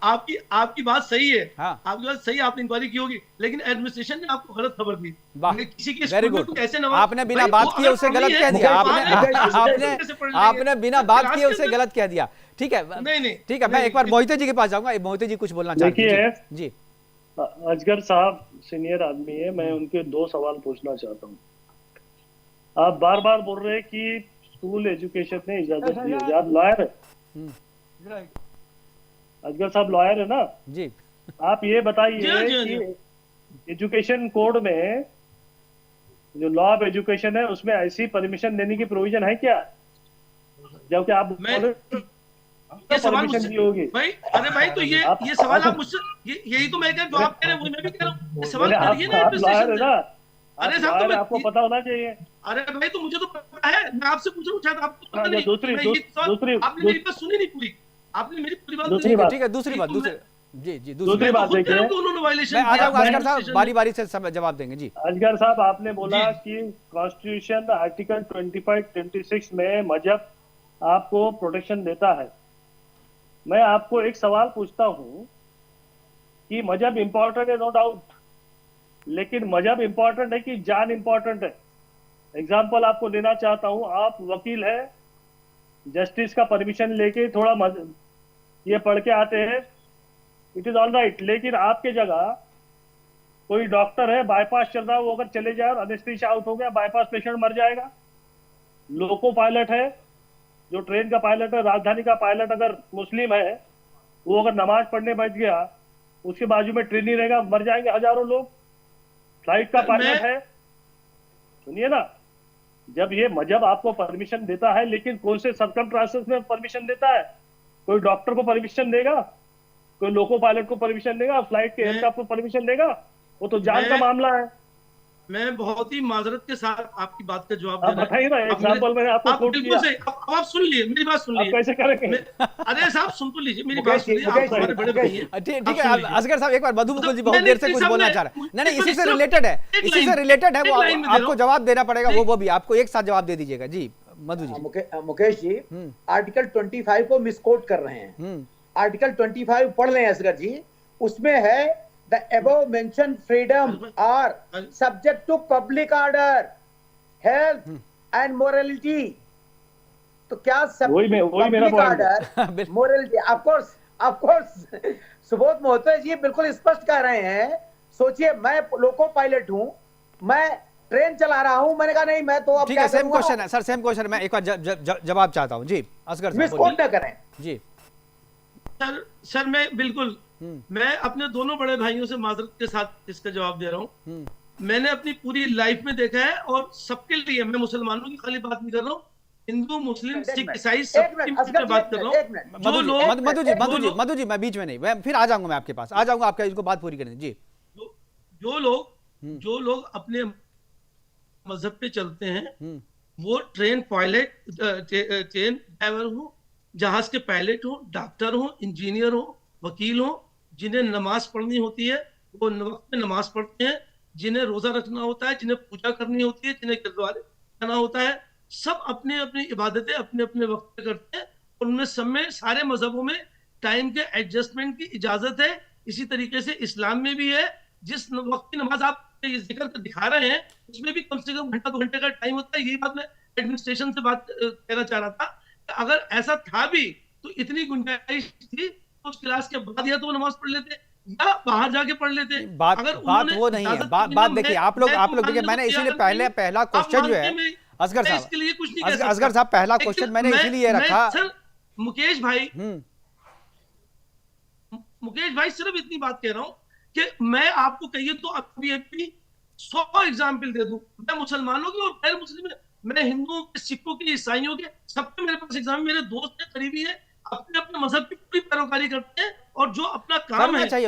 आपकी बात सही है। हाँ। आपकी बात सही है, आपने इंक्वायरी की होगी, लेकिन एडमिनिस्ट्रेशन ने आपको गलत खबर दी। वाह, किसी के वेरी गुड। आपने बिना बात किए उसे गलत कह दिया। आपने बिना बात किए उसे गलत कह दिया। ठीक है, नहीं ठीक है, मैं एक बार मोहिते जी के पास जाऊंगा। मोहिते जी कुछ बोलना चाहते हैं? जी अजगर साहब सीनियर आदमी है, मैं उनके 2 सवाल पूछना चाहता हूँ। आप बार बार बोल रहे हैं कि स्कूल एजुकेशन ने इजाजत दी है। आप लॉयर है, अजगर साहब लॉयर है ना जी। आप ये बताइए कि एजुकेशन कोड में जो लॉ ऑफ एजुकेशन है उसमें ऐसी परमिशन देने की प्रोविजन है क्या, जबकि आप ये सवाल परमिशन दी होगी? भाई, अरे भाई, तो ये सवाल आप मुझसे, यही तो मैं जवाब कह रहा हूँ, मैं भी कह रहा हूँ, सवाल करिए ना एडमिनिस्ट्रेशन से। अरे साहब, तो आपको पता होना चाहिए। अरे भाई, तो मुझे तो पता है, मैं आपसे पूछ रहा हूँ, शायद आपको पता नहीं। दूसरी आपने मेरी बात सुनी नहीं पूरी, आपने मेरी पूरी बात ठीक है, दूसरी बात दूसरी बात देखिए, मैं आ जाऊंगा असगर साहब, बारी बारी से जवाब देंगे। जी असगर साहब, आपने बोला कि कॉन्स्टिट्यूशन आर्टिकल 25-26 में मजहब आपको प्रोटेक्शन देता है। मैं आपको एक सवाल पूछता हूं कि मजहब इंपॉर्टेंट है, नो डाउट, लेकिन मजहब इंपॉर्टेंट है कि जान इंपॉर्टेंट है? एग्जाम्पल आपको देना चाहता हूं, आप वकील है, जस्टिस का परमिशन लेके थोड़ा ये पढ़ के आते हैं, इट इज ऑल राइट, लेकिन आपके जगह कोई डॉक्टर है, बाईपास चल रहा है, वो अगर चले जाए और एनेस्थीसिया आउट हो गया, बाईपास पेशेंट मर जाएगा। लोको पायलट है, जो ट्रेन का पायलट है, राजधानी का पायलट अगर मुस्लिम है, वो अगर नमाज पढ़ने बैठ गया, उसके बाजू में ट्रेनी रहेगा, मर जाएंगे हजारों लोग। फ्लाइट का पायलट है, सुनिए ना, जब ये मजहब आपको परमिशन देता है, लेकिन कौन से सर्कमस्टेंसेस में परमिशन देता है? कोई डॉक्टर को परमिशन देगा, कोई लोको पायलट को परमिशन देगा, फ्लाइट के एयरक्राफ्ट को परमिशन देगा? वो तो जान का मामला है। मैं बहुत ही माजरत के साथ आपकी बात का जवाब दे रहा हूं। बताइए ना, एग्जांपल मैंने आपको कोट किया। बिल्कुल सही, अब आप सुन लीजिए, मेरी बात सुन लीजिए। कैसे करेंगे? अरे साहब, सुन तो लीजिए मेरी बात, सुन लीजिए, आप हमारे बड़े भाई हैं। ठीक है असगर साहब, एक बार मधु मुकुल जी बहुत देर से कुछ बोलना चाह रहे हैं। नहीं, इसी से रिलेटेड है, इसी से रिलेटेड है, वो आपको जवाब देना पड़ेगा, वो भी आपको एक साथ जवाब दे दीजिएगा। जी मधु जी। मुकेश जी, आर्टिकल 25 को मिसकोट कर रहे हैं। आर्टिकल 25 पढ़ लें असगर जी, उसमें है the above mentioned freedom are subject to public order, health and morality। तो क्या सब public order, morality, of course Subodh मोहतो जी बिल्कुल स्पष्ट कह रहे हैं। सोचिए, मैं लोको पायलट हूं, मैं ट्रेन चला रहा हूं, मैंने कहा नहीं, मैं तो अब ठीक है, सेम क्वेश्चन है सर, सेम क्वेश्चन है, मैं एक बार जवाब चाहता हूं। जी असगर साहब, मिसकोट न करें। जी सर मैं बिल्कुल, मैं अपने दोनों बड़े भाइयों से माजरत के साथ इसका जवाब दे रहा हूँ। मैंने अपनी पूरी लाइफ में देखा है, और सबके लिए, मैं मुसलमानों की खाली बात नहीं कर रहा हूँ, हिंदू मुस्लिम सिख ईसाई सबकी बात कर रहा हूँ। जो लोग, मधु जी मैं बीच में नहीं, मैं फिर आ जाऊंगा, मैं आपके पास आ जाऊंगा, आपका इसको बात पूरी करने। जी जो लोग अपने मजहब पे चलते हैं, वो ट्रेन पायलट, ट्रेन ड्राइवर हो, जहाज के पायलट हो, डॉक्टर हो, इंजीनियर हो, वकील हो, जिन्हें नमाज पढ़नी होती है वो वक्त में नमाज पढ़ते हैं, जिन्हें रोजा रखना होता है, जिन्हें पूजा करनी होती है, जिन्हें गुरुद्वारे जाना होता है, सब अपनी अपनी इबादतें अपने अपने वक्त पे करते हैं और उनमें सब में सारे मजहबों में टाइम के एडजस्टमेंट की इजाजत है। इसी तरीके से इस्लाम में भी है, जिस वक्त की नमाज आप ये जिक्र कर दिखा रहे हैं उसमें भी कम से कम घंटा 2 घंटे का टाइम होता है। यही बात मैं एडमिनिस्ट्रेशन से बात कहना चाह रहा था कि अगर ऐसा था भी तो इतनी गुंजाइश थी तो उस क्लास के बाद या तो वो नमाज पढ़ लेते या बाहर जाके पढ़ लेते। बात अगर बात वो नहीं है। बात देखिए, आप लोग देखिए, मैंने इसीलिए पहला क्वेश्चन जो है असगर साहब, इसके लिए कुछ नहीं कह सकता। असगर साहब पहला क्वेश्चन मैंने इसीलिए रखा। सर मुकेश भाई सिर्फ इतनी बात कह रहा हूं कि मैं आपको कहिए तो अभी 100 एग्जाम्पल दे दूं। मैं मुसलमानों की और गैर मुस्लिम, मैं हिंदुओं के, सिखों के, ईसाइयों के, सबके मेरे पास एग्जाम, मेरे दोस्त हैं, करीबी हैं, अपने अपने मजहब की पूरी पैरोकारी करते हैं और जो अपना काम है चाहिए।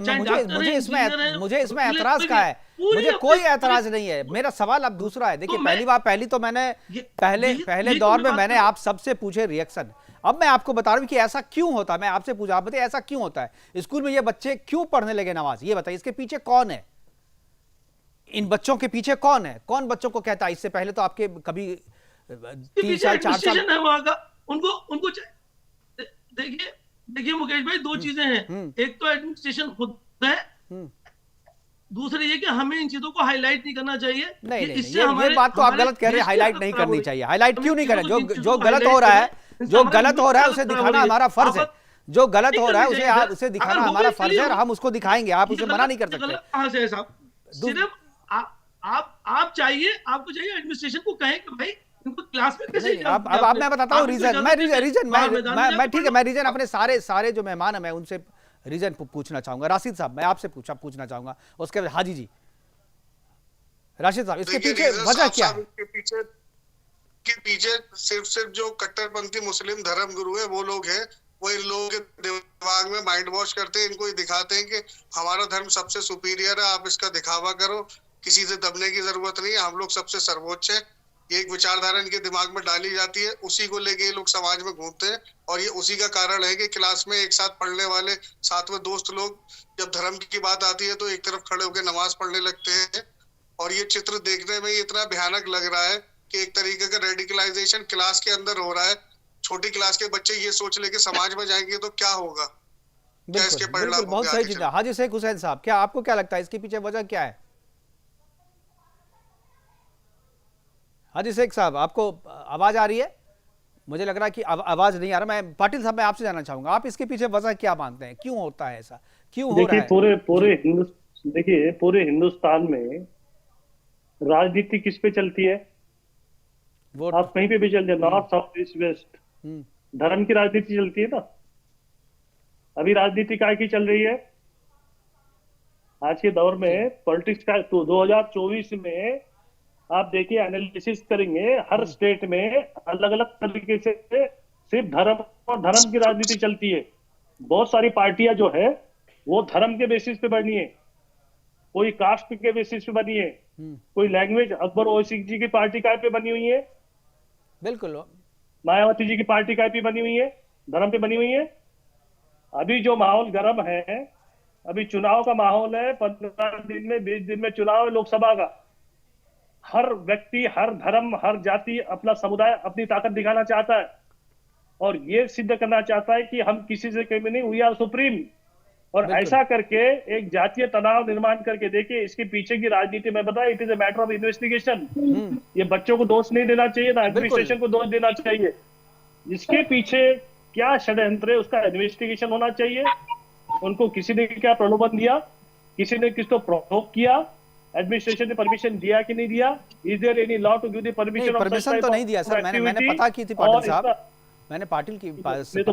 मुझे इसमें एतराज का है, मुझे कोई एतराज नहीं है। मेरा सवाल अब दूसरा है। देखिए, पहली तो मैंने पहले दौर में मैंने आप सबसे पूछे रिएक्शन। अब मैं आपको बता रहा हूं कि ऐसा क्यों होता है। मैं आपसे पूछा, आप बताइए ऐसा क्यों होता है। स्कूल में ये बच्चे क्यों पढ़ने लगे नमाज, ये बताइए। इसके पीछे कौन है, इन बच्चों के पीछे कौन है, कौन बच्चों को कहता है। इससे पहले तो आपके कभी 3 साल 4 साल उनको देखिए मुकेश भाई, 2 चीजें हैं। एक तो एडमिनिस्ट्रेशन खुद है, दूसरी ये कि हमें इन चीजों को हाईलाइट नहीं करना चाहिए। नहीं, ये बात तो आप गलत कह रहे हैं। हाईलाइट नहीं करनी चाहिए। हाईलाइट क्यों नहीं करें? जो गलत हो रहा है, जो गलत हो रहा है उसे दिखाना हमारा फर्ज है। जो गलत हो रहा है उसे दिखाना हमारा फर्ज है और हम उसको दिखाएंगे। आप उसे मना नहीं कर सकते। कहां से है साहब? सिर्फ आप चाहिए, आपको चाहिए एडमिनिस्ट्रेशन को कहें कि भाई इनको क्लास में कैसे। अब मैं बताता हूँ रीजन। मैं ठीक है, मैं रीजन अपने सारे जो मेहमान है मैं उनसे रीजन पूछना चाहूंगा। राशिद साहब, मैं आपसे पूछना चाहूंगा, उसके बाद हाजी जी। राशिद साहब, इसके पीछे वजह क्या है? के पीछे सिर्फ जो कट्टरपंथी मुस्लिम धर्म गुरु है वो लोग हैं। वो इन लोगों के दिमाग में माइंड वॉश करते हैं, इनको ये दिखाते हैं कि हमारा धर्म सबसे सुपीरियर है, आप इसका दिखावा करो, किसी से दबने की जरूरत नहीं है, हम लोग सबसे सर्वोच्च है। ये एक विचारधारा इनके दिमाग में डाली जाती है, उसी को लेके ये लोग समाज में घूमते हैं। और ये उसी का कारण है कि क्लास में एक साथ पढ़ने वाले साथ में दोस्त लोग जब धर्म की बात आती है तो एक तरफ खड़े होकर नमाज पढ़ने लगते हैं। और ये चित्र देखने में इतना भयानक लग रहा है कि एक तरीके का रेडिकलाइजेशन क्लास के अंदर हो रहा है। छोटी क्लास के बच्चे ये सोच लेके समाज में जाएंगे तो क्या होगा, क्या इसके परिणाम। बहुत सही चीज। हाजी शेख हुसैन साहब, क्या आपको क्या लगता है इसके पीछे वजह क्या है? हाजी शेख साहब, आपको आवाज आ रही है? मुझे लग रहा है कि आवाज नहीं आ रहा। मैं पाटिल साहब, मैं आपसे जानना चाहूंगा, आप इसके पीछे वजह क्या मानते हैं, क्यों होता है ऐसा, क्यों हो रहा है? पूरे हिंदुस्तान में राजनीति किस पे चलती है? आप कहीं पे भी चल जाए, नॉर्थ साउथ ईस्ट वेस्ट, धर्म की राजनीति चलती है ना। अभी राजनीति काय की चल रही है? आज के दौर में पॉलिटिक्स का, तो 2024 में आप देखिए, एनालिसिस करेंगे, हर स्टेट में अलग अलग तरीके से सिर्फ धर्म और धर्म की राजनीति चलती है। बहुत सारी पार्टियां जो है वो धर्म के बेसिस पे बनी है, कोई कास्ट के बेसिस पे बनी है, कोई लैंग्वेज। अकबर ओवैसी जी की पार्टी काय पे बनी हुई है? बिल्कुल। मायावती जी की पार्टी काय पे बनी हुई है? धर्म पे बनी हुई है। अभी जो माहौल गर्म है, अभी चुनाव का माहौल है, 15 दिन में 20 दिन में चुनाव है लोकसभा का। हर व्यक्ति, हर धर्म, हर जाति, अपना समुदाय अपनी ताकत दिखाना चाहता है और ये सिद्ध करना चाहता है कि हम किसी से कम नहीं, वी आर सुप्रीम। और ऐसा करके एक जातीय तनाव निर्माण करके, देखिए इसके पीछे की राजनीति में बताया, it is a matter of investigation. ये बच्चों को दोष नहीं देना चाहिए ना एडमिनिस्ट्रेशन को दोष देना चाहिए। इसके पीछे क्या षड्यंत्र है उसका इन्वेस्टिगेशन होना चाहिए। उनको किसी ने क्या प्रलोभन दिया, किसी ने किसको प्रोवोक किया, एडमिनिस्ट्रेशन ने परमिशन दिया कि नहीं दिया? Is there any law to give the permission? Permission तो नहीं दिया सर, मैंने पता की थी पाटिल साहब, मैंने पाटिल की इसलिए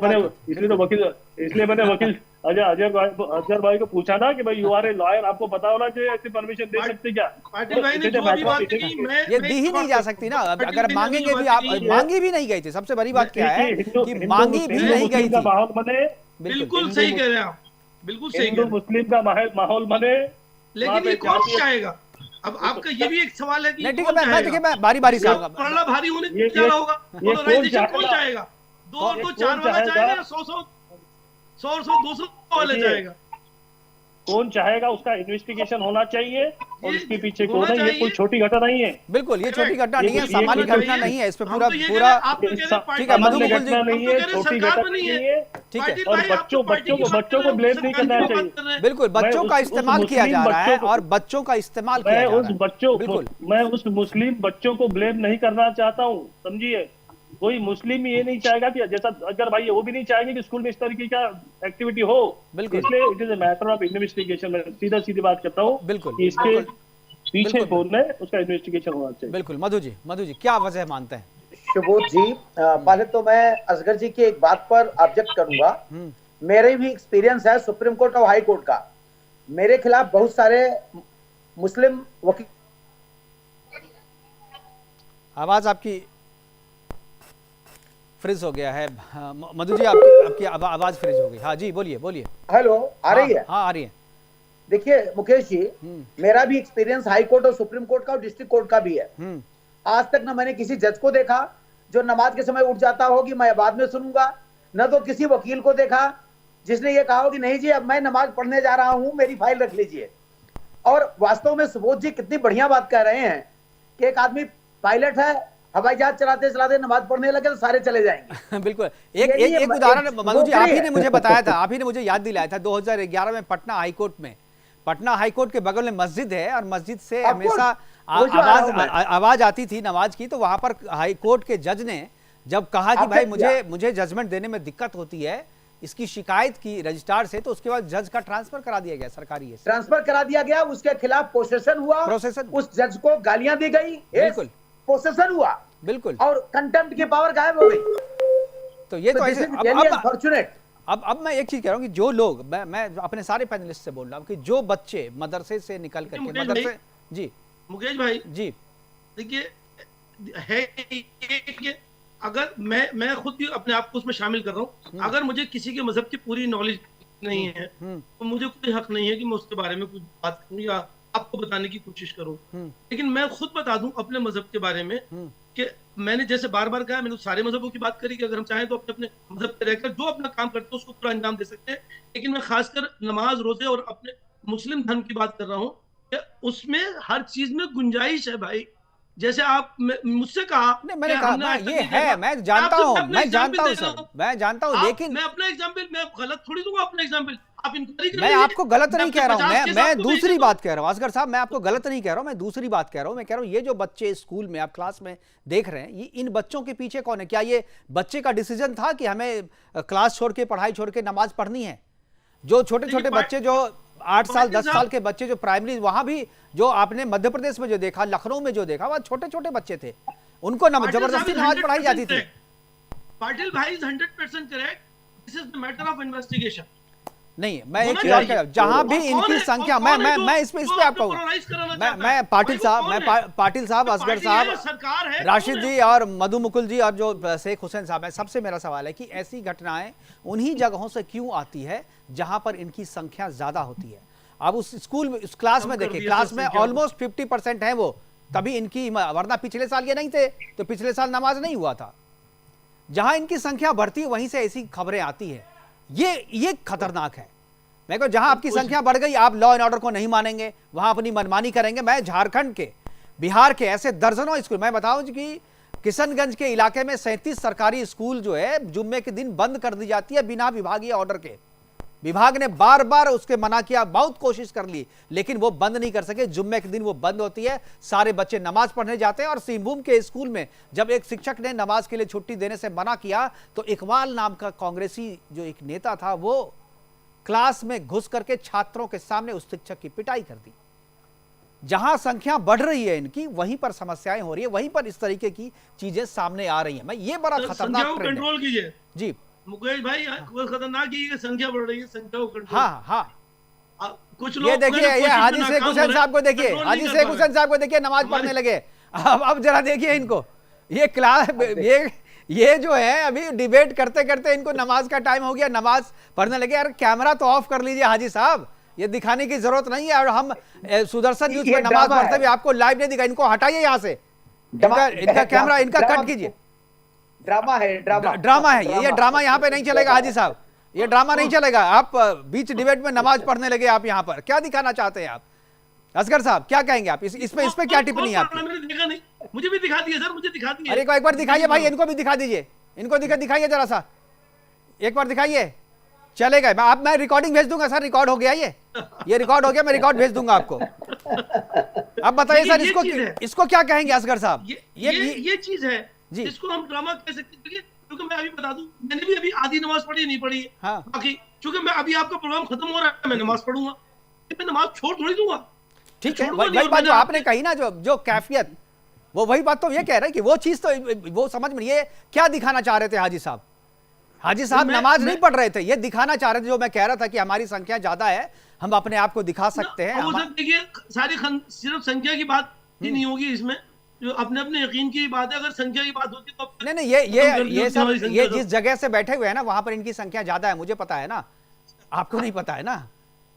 मैंने वकील अजहर भाई को पूछा ना कि भाई यू आर ए लॉयर, आपको पता होना चाहिए ऐसी परमिशन दे सकते क्या? पाटिल भाई ने जो भी बात कही, ये दी ही नहीं जा सकती ना। अगर मांगेंगे भी, आप मांगी भी नहीं गई थी। सबसे बड़ी बात क्या है कि मांगी भी नहीं गई थी। माहौल बने, बिल्कुल सही कह रहे हैं आप, बिल्कुल सही। हिंदू मुस्लिम का माहौल बने, लेकिन ये कौन चाहेगा? अब आपका ये भी एक सवाल है कि नहीं, ठीक है, मैं बारी से आऊंगा। पड़ना भारी होने जा रहा होगा, पोलराइजेशन कौन चाहेगा? 2 और 2 4 वाला चाहेगा या 100 200 वाला चाहेगा? कौन चाहेगा, उसका इन्वेस्टिगेशन होना चाहिए और इसके पीछे होना कौन है। ये चाहिए। कोई छोटी घटना नहीं है। बिल्कुल, ये छोटी घटना नहीं है, ये सामान्य कोई घटना नहीं है, इस पे हम पूरा तो ये कह पूरा रहे हैं, आप तो कह रहे हैं पार्टी- ठीक है, मधु सामान्य मुकुल जी, घटना नहीं है, हम तो कह रहे हैं छोटी सरकार घटना बनी है। नहीं है। ठीक है। पाटिल और भाई, आप तो पार्टी की बात बच्चों को कर रहे ब्लेम हो, नहीं सरकार करना की बात चाहिए। कर रहे हैं। बिल्कुल बच्चों का उस इस्तेमाल किया मुस्लिम जा रहा है बच्चों को- और बच्चों का इस्तेमाल किया मैं जा उस रहा है। बच्चों बिल्कुल, मैं उस मुस्लिम बच्चों को ब्लेम नहीं करना चाहता हूँ, समझिए। कोई मुस्लिम ये नहीं चाहेगा कि जैसा अगर भाई वो भी नहीं चाहेंगे कि स्कूल में इस तरीके का एक्टिविटी हो। बिल्कुल। इसलिए it is a matter of investigation. मैं सीधी बात करता हूँ बिल्कुल, कि इसके बिल्कुल। पीछे बिल्कुल। कौन है, उसका इन्वेस्टिगेशन होना चाहिए। बिल्कुल। मधु जी क्या वजह मानते हैं? सुबोध जी, पहले तो मैं असगर जी की एक बात पर ऑब्जेक्ट करूंगा। मेरे भी एक्सपीरियंस है सुप्रीम कोर्ट और हाई कोर्ट का। मेरे खिलाफ बहुत सारे मुस्लिम वकील। आवाज आपकी फ्रीज हो गया है। हाँ, मधु जी आपकी आवाज फ्रीज हो गई। हाँ जी, बोलिए। हेलो, आ रही है? हाँ, आ रही है। देखिए मुकेश जी, मेरा भी एक्सपीरियंस हाई कोर्ट और सुप्रीम कोर्ट का और डिस्ट्रिक्ट कोर्ट का भी है। आज तक न मैंने किसी जज को देखा जो नमाज के समय उठ जाता हो कि मैं बाद में सुनूंगा, न तो किसी वकील को देखा जिसने ये कहा हो कि नहीं जी अब मैं नमाज पढ़ने जा रहा हूं, मेरी फाइल रख लीजिए। और वास्तव में सुबोध जी कितनी बढ़िया बात कह रहे हैं कि एक आदमी पायलट है, हवाई जहाज चलाते चलाते नमाज पढ़ने लगे तो सारे चले जाएंगे। बिल्कुल। एक उदाहरण मधु जी आप ही ने मुझे बताया था, आप ही ने मुझे याद दिलाया था 2011 में पटना हाईकोर्ट के बगल में मस्जिद है और मस्जिद से हमेशा आवाज आती थी नमाज की। तो वहां पर हाई कोर्ट के जज ने जब कहा कि भाई मुझे जजमेंट देने में दिक्कत होती है, इसकी शिकायत की रजिस्ट्रार से, तो उसके बाद जज का ट्रांसफर करा दिया गया, सरकारी ट्रांसफर करा दिया गया। उसके खिलाफ प्रोसेसन हुआ, उस जज को गालियां दी गई, बिल्कुल प्रोसेसन हुआ, बिल्कुल, और कंटेम्प्ट की पावर गायब हो गई। तो ये तो ऐसे अनफॉर्चुनेट। अब मैं एक चीज कह रहा हूँ कि जो लोग, मैं अपने सारे पैनलिस्ट से बोल रहा हूँ कि जो बच्चे मदरसे से निकल करके मदरसे, जी मुकेश भाई जी, देखिए है कि अगर मैं खुद भी अपने आप को उसमें शामिल कर रहा हूँ, अगर मुझे किसी के मजहब की पूरी नॉलेज नहीं है तो मुझे कोई हक नहीं है कि मैं उसके बारे में कुछ बात करूँ या आपको बताने की कोशिश करूँ। लेकिन मैं खुद बता दूं अपने मजहब के बारे में कि मैंने जैसे बार बार कहा, मैंने सारे मजहबों की बात करी कि अगर हम चाहें तो अपने अपने मजहब पे रहकर जो अपना काम करते हैं उसको पूरा अंजाम दे सकते हैं। लेकिन मैं खासकर नमाज, रोजे और अपने मुस्लिम धर्म की बात कर रहा हूँ कि उसमें हर चीज में गुंजाइश है भाई। जैसे आप मुझसे कहा, मैंने कहा ये है, मैं जानता हूँ सर, मैं जानता हूँ, लेकिन मैं अपना एग्जाम्पल, मैं गलत थोड़ी दूंगा अपना एग्जाम्पल, आप इंक्वायरी करिए। मैं आपको गलत नहीं कह रहा हूँ, मैं दूसरी बात कह रहा हूँ असगर साहब, मैं आपको गलत नहीं कह रहा हूँ, मैं दूसरी बात कह रहा हूँ। मैं कह रहा हूँ ये जो बच्चे स्कूल में आप क्लास में देख रहे हैं, ये इन बच्चों के पीछे कौन है? क्या ये बच्चे का डिसीजन था कि हमें क्लास छोड़ के, पढ़ाई छोड़ के नमाज पढ़नी है? जो छोटे छोटे बच्चे, जो 8 साल 10 साल के बच्चे जो प्राइमरी, वहां भी जो आपने मध्य प्रदेश में जो देखा, लखनऊ में जो देखा, वहां छोटे छोटे बच्चे थे, उनको जबरदस्ती नमाज पढ़ाई जाती थी। पाटिल भाई is 100% correct. This is the matter of investigation. नहीं, मैं एक चीज और कह रहा हूं, जहां भी इनकी संख्या, मैं इस पे आपको, मैं पाटिल साहब, असगर साहब, राशिद जी और मधु मुकुल जी और जो शेख हुसैन साहब है, सबसे मेरा सवाल है कि ऐसी घटनाएं उन्हीं जगहों से क्यों आती है जहां पर इनकी संख्या ज्यादा होती है? अब उस स्कूल में, उस क्लास में देखिए, क्लास में ऑलमोस्ट 50% है वो, तभी इनकी, वरना पिछले साल ये नहीं थे तो पिछले साल नमाज नहीं हुआ था। जहां इनकी संख्या बढ़ती है वहीं से ऐसी खबरें आती है। ये खतरनाक है। मैं कहूं जहां आपकी संख्या बढ़ गई, आप लॉ एंड ऑर्डर को नहीं मानेंगे, वहां अपनी मनमानी करेंगे। मैं झारखंड के, बिहार के ऐसे दर्जनों स्कूल, मैं बताऊं कि किशनगंज के इलाके में 37 सरकारी स्कूल जो है जुम्मे के दिन बंद कर दी जाती है बिना विभागीय ऑर्डर के। विभाग ने बार बार उसके मना किया, बहुत कोशिश कर ली, लेकिन वो बंद नहीं कर सके। जुम्मे के दिन वो बंद होती है, सारे बच्चे नमाज पढ़ने जाते हैं। और सिंहभूम के स्कूल में जब एक शिक्षक ने नमाज के लिए छुट्टी देने से मना किया तो इकबाल नाम का कांग्रेसी जो एक नेता था, वो क्लास में घुस करके छात्रों के सामने उस शिक्षक की पिटाई कर दी। जहां संख्या बढ़ रही है इनकी, वहीं पर समस्याएं हो रही है, वहीं पर इस तरीके की चीजें सामने आ रही है। मैं ये बड़ा खतरनाक ट्रेंड है। कंट्रोल कीजिए जी मुकेश भाई, खतरनाक की संख्या बढ़ रही है, संख्या को कंट्रोल। हाँ, कुछ ये देखिए, ये हाजी शेख हुसैन साहब को देखिए, हाजी शेख हुसैन साहब को देखिए, नमाज पढ़ने लगे। अब जरा देखिए इनको, ये क्लास, ये जो है अभी डिबेट करते करते इनको नमाज का टाइम हो गया, नमाज पढ़ने लगे। यार कैमरा तो ऑफ कर लीजिए हाजी साहब, ये दिखाने की जरूरत नहीं है। और हम सुदर्शन न्यूज पे नमाज पढ़ते हुए आपको लाइव नहीं दिखा, इनको हटाइए यहाँ से, इनका कैमरा, इनका कट कीजिए। ड्रामा है, ड्रामा है ये ड्रामा यहाँ पे नहीं चलेगा हाजी साहब। ये ड्रामा नहीं चलेगा। आप बीच डिबेट में नमाज पढ़ने लगे, आप यहाँ पर क्या दिखाना चाहते हैं आप? असगर साहब क्या कहेंगे आप इस पे क्या टिप्पणी है आपकी? मैंने देखा नहीं, मुझे भी दिखा दिया सर, मुझे दिखा दिया। अरे एक बार दिखाइए भाई, इनको भी दिखा दीजिए, इनको दिखाइए जरा सा, एक बार दिखाइए। चलेगा, मैं रिकॉर्डिंग भेज दूंगा सर, रिकॉर्ड हो गया ये रिकॉर्ड हो गया, मैं रिकॉर्ड भेज दूंगा आपको। अब बताइए सर, इसको क्या कहेंगे असगर साहब? ये चीज है जी, इसको हम ड्रामा कह सकते हैं, क्योंकि मैं अभी बता दूं, मैंने भी अभी आधी नमाज पढ़ी नहीं पढ़ी। हाँ। बाकी चूंकि मैं अभी आपका प्रोग्राम खत्म हो रहा है, मैं नमाज पढ़ूंगा, मैं नमाज छोड़ थोड़ी दूंगा। ठीक है, वही बात जो आपने कही ना, जो कैफियत, वो वही बात तो ये कह रहे हैं कि वो चीज तो वो समझ में, ये क्या दिखाना चाह रहे थे हाजी साहब? हाजी साहब नमाज नहीं पढ़ रहे थे, ये दिखाना चाह रहे थे, जो मैं कह रहा था कि हमारी संख्या ज्यादा है, हम अपने आप को दिखा सकते हैं। देखिए सारी सिर्फ संख्या की बात ही नहीं होगी इसमें, जो अपने अपने यकीन की बात है। अगर संख्या की बात होती तो नहीं, ये जिस जगह से बैठे हुए हैं ना, वहां पर इनकी संख्या ज्यादा है, मुझे पता है ना, आपको नहीं पता है ना।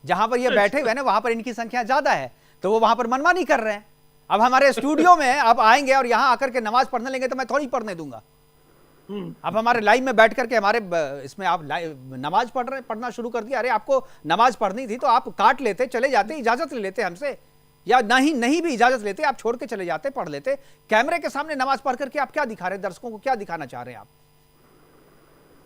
जहां पर ये बैठे हुए हैं ना, वहां पर इनकी संख्या ज्यादा है, तो वो वहां पर मनमानी कर रहे हैं। अब हमारे स्टूडियो में आप आएंगे और यहां आकर के नमाज पढ़ने लेंगे तो मैं थोड़ी पढ़ने दूंगा। अब हमारे लाइव में बैठ करके हमारे इसमें आप नमाज पढ़ना शुरू कर दिया। अरे आपको नमाज पढ़नी थी तो आप काट लेते, चले जाते, इजाजत ले लेते हमसे, या नहीं भी इजाजत लेते, आप छोड़ के चले जाते, पढ़ लेते। कैमरे के सामने नमाज पढ़ करके आप क्या दिखा रहे हैं दर्शकों को, क्या दिखाना चाह रहे हैं आप?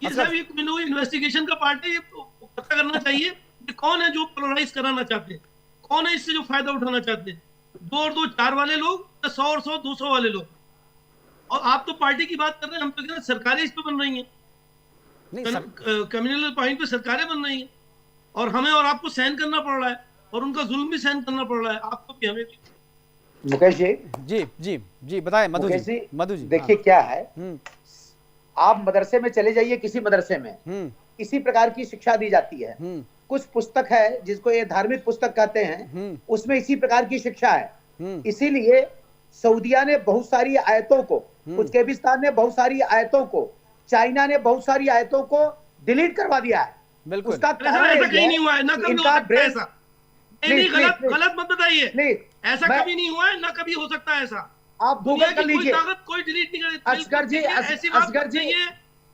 ये सब इन्वेस्टिगेशन का पार्ट है, ये पता करना चाहिए कि कौन है जो पोलराइज कराना चाहते हैं, कौन है इससे जो फायदा उठाना चाहते हैं, 2 और 2 4 वाले लोग, 100 और 100 200 वाले लोग। और आप तो पार्टी की बात कर रहे हैं, हम तो कह रहे हैं सरकारें इस पे बन रही हैं, कम्युनल पॉइंट पे सरकारें बन रही हैं, और हमें और आपको सहन करना पड़ रहा है, और उनका जुल्म भी सहन करना पड़ रहा है, आपको भी हमें भी। मुकेश जी बताएं मधु जी। देखिए क्या है, आप मदरसे में चले जाइए, किसी मदरसे में इसी प्रकार की शिक्षा दी जाती है। कुछ पुस्तक है जिसको ये धार्मिक पुस्तक कहते हैं, उसमें इसी प्रकार की शिक्षा है। इसीलिए सऊदिया ने बहुत सारी आयतों को, उज्बेकिस्तान ने बहुत सारी आयतों को, चाइना ने बहुत सारी आयतों को डिलीट करवा दिया है। बिल्कुल, उसका ऐसा कहीं नहीं हुआ है, ना कभी हो सकता है ऐसा। नहीं, गलत मत बताइए, ऐसा कभी नहीं हुआ है, ना कभी हो सकता है ऐसा। आप गूगल कर लीजिए, कोई डिलीट नहीं करे। असगर जी, ऐसी बात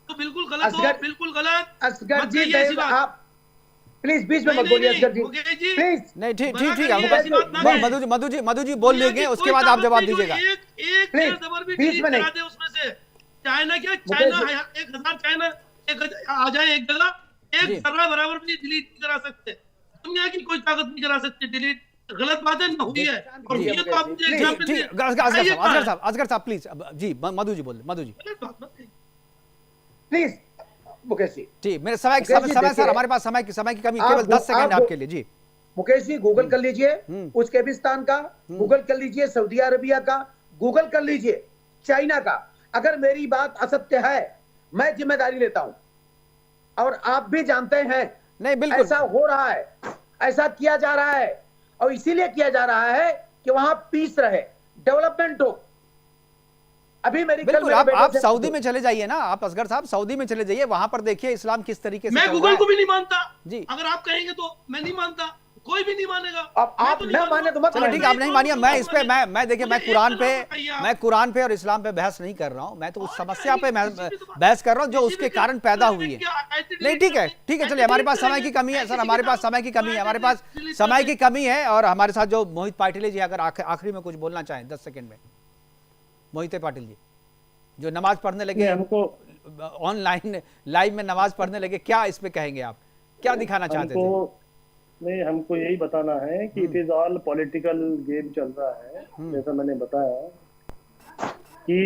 तो बिल्कुल गलत हो, बिल्कुल गलत। असगर जी आप प्लीज बीच में मत बोलिए असगर जी, प्लीज। नहीं ठीक है, मधु जी बोल लेंगे, उसके बाद आप जवाब दीजिएगा। एक बीच में नहीं, उसमें से चाइना क्या, चाइना 1000 चाइना आ जाए एक जगह, एक जर्रा बराबर भी डिलीट नहीं करा सकते। दुनिया की कोई ताकत नहीं करा सकती डिलीट। गलत बात है, ना हुई है। और ये तो आप असगर साहब प्लीज जी, मधु जी बोल, मधु जी प्लीज। मुकेश जी जी, मेरे समय सर, हमारे पास समय की कमी, केवल 10 सेकंड आपके लिए। जी मुकेश जी, गूगल कर लीजिए उज्बेकिस्तान का, गूगल कर लीजिए सऊदी अरबिया का, गूगल कर लीजिए चाइना का। अगर मेरी बात असत्य है, मैं जिम्मेदारी लेता हूं, और आप भी जानते हैं नहीं बिल्कुल ऐसा हो रहा है, ऐसा किया जा रहा है, और इसीलिए किया जा रहा है कि वहां पीस रहे, डेवलपमेंट हो। अभी मेरी बिल्कुल, आप सऊदी में चले जाइए ना, आप असगर साहब सऊदी में चले जाइए, वहां पर देखिए इस्लाम किस तरीके से। मैं गूगल को भी नहीं मानता जी, अगर आप कहेंगे तो मैं नहीं मानता, कोई भी नहीं मानेगा। अब आप न माने तो मत। चलो ठीक है, आप नहीं मानिए, मैं इस पे मैं देखिए, मैं कुरान पे और इस्लाम पे बहस नहीं कर रहा हूं, मैं तो उस समस्या पे बहस कर रहा हूं जो उसके कारण पैदा हुई है। नहीं ठीक है, चलिए, हमारे पास समय की कमी है सर, हमारे पास समय की कमी है, और हमारे साथ जो मोहित पाटिल जी, अगर आखिरी में कुछ बोलना चाहें 10 सेकंड में। मोहित पाटिल जी, जो नमाज पढ़ने लगे, हमको ऑनलाइन लाइव में नमाज पढ़ने लगे, क्या इस पे कहेंगे आप, क्या दिखाना चाहते थे? नहीं, हमको यही बताना है कि it is all political game चल रहा है। जैसा मैंने बताया कि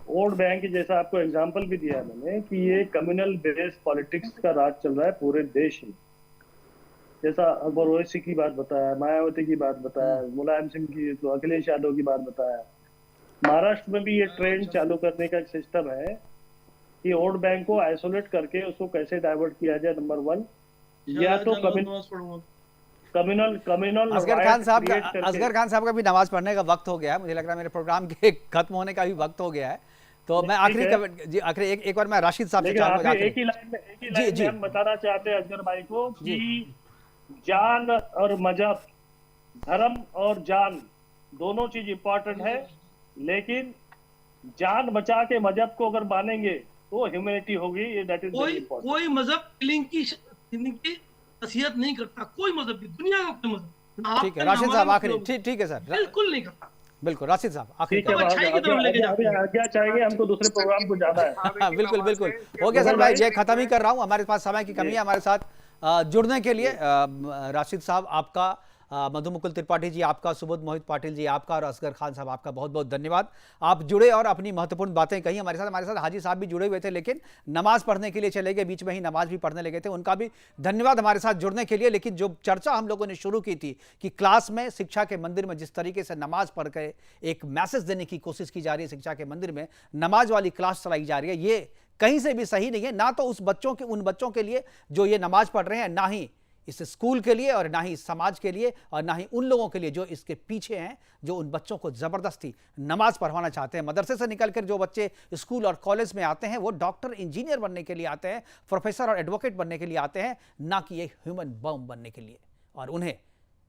वोट बैंक, जैसा आपको एग्जांपल भी दिया मैंने, कि ये कम्युनल बेस्ड पॉलिटिक्स का राज चल रहा है पूरे देश में। जैसा अकबर ओवैसी की बात बताया, मायावती की बात बताया, मुलायम सिंह की, तो अखिलेश यादव की बात बताया। महाराष्ट्र में भी ये ट्रेंड चालू करने का एक सिस्टम है कि वोट बैंक को आइसोलेट करके उसको कैसे डाइवर्ट किया जाए। नंबर 1, या तो कम्युनल असगर खान साहब का भी नमाज पढ़ने का वक्त हो गया है, मुझे लग रहा है मेरे प्रोग्राम के खत्म होने का भी वक्त हो गया है, तो मैं आखिरी एक बार मैं राशिद साहब से चाहूंगा, एक ही लाइन में हम बताना चाहते हैं असगर भाई को कि जान और मजहब, धर्म और जान दोनों चीज इंपॉर्टेंट है, लेकिन जान बचा के मजहब को अगर मानेंगे तो ह्यूमैनिटी होगी, ये दैट इज वेरी इंपॉर्टेंट। कोई मजहब किलिंग की नसीहत नहीं करता, कोई मजहब भी, दुनिया का कोई मजहब। ठीक है राशिद साहब, आखिरी ठीक है सर, बिल्कुल नहीं करता। बिल्कुल राशिद साहब आखिरी ठीक है, क्या चाहेंगे, हमको दूसरे प्रोग्राम को जाना है। बिल्कुल बिल्कुल हो गया सर, मैं ये खत्म ही कर रहा हूँ, हमारे पास समय की कमी है। हमारे साथ जुड़ने के लिए राशिद साहब आपका, मधु मुकुल त्रिपाठी जी आपका, सुबोध मोहित पाटिल जी आपका और असगर खान साहब आपका बहुत बहुत धन्यवाद। आप जुड़े और अपनी महत्वपूर्ण बातें कही हमारे साथ। हमारे साथ हाजी साहब भी जुड़े हुए थे, लेकिन नमाज पढ़ने के लिए चले गए, बीच में ही नमाज भी पढ़ने लगे थे, उनका भी धन्यवाद हमारे साथ जुड़ने के लिए। लेकिन जो चर्चा हम लोगों ने शुरू की थी कि क्लास में, शिक्षा के मंदिर में जिस तरीके से नमाज पढ़ के एक मैसेज देने की कोशिश की जा रही है, शिक्षा के मंदिर में नमाज वाली क्लास चलाई जा रही है, ये कहीं से भी सही नहीं है, ना तो उन बच्चों के लिए जो ये नमाज पढ़ रहे हैं, ना ही इस स्कूल के लिए और ना ही समाज के लिए और ना ही उन लोगों के लिए जो इसके पीछे हैं, जो उन बच्चों को जबरदस्ती नमाज पढ़वाना चाहते हैं। मदरसे से निकलकर जो बच्चे स्कूल और कॉलेज में आते हैं वो डॉक्टर, इंजीनियर बनने के लिए आते हैं, प्रोफेसर और एडवोकेट बनने के लिए आते हैं, ना कि एक ह्यूमन बम बनने के लिए। और उन्हें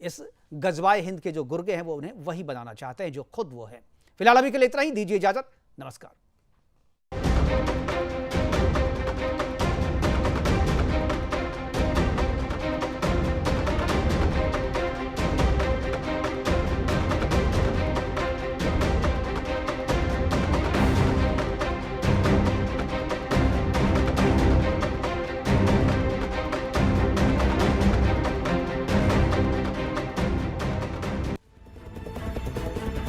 इस गजवाए हिंद के जो गुर्गे हैं वो उन्हें वही बनाना चाहते हैं जो खुद वो है। फिलहाल अभी के लिए इतना ही, दीजिए इजाजत, नमस्कार।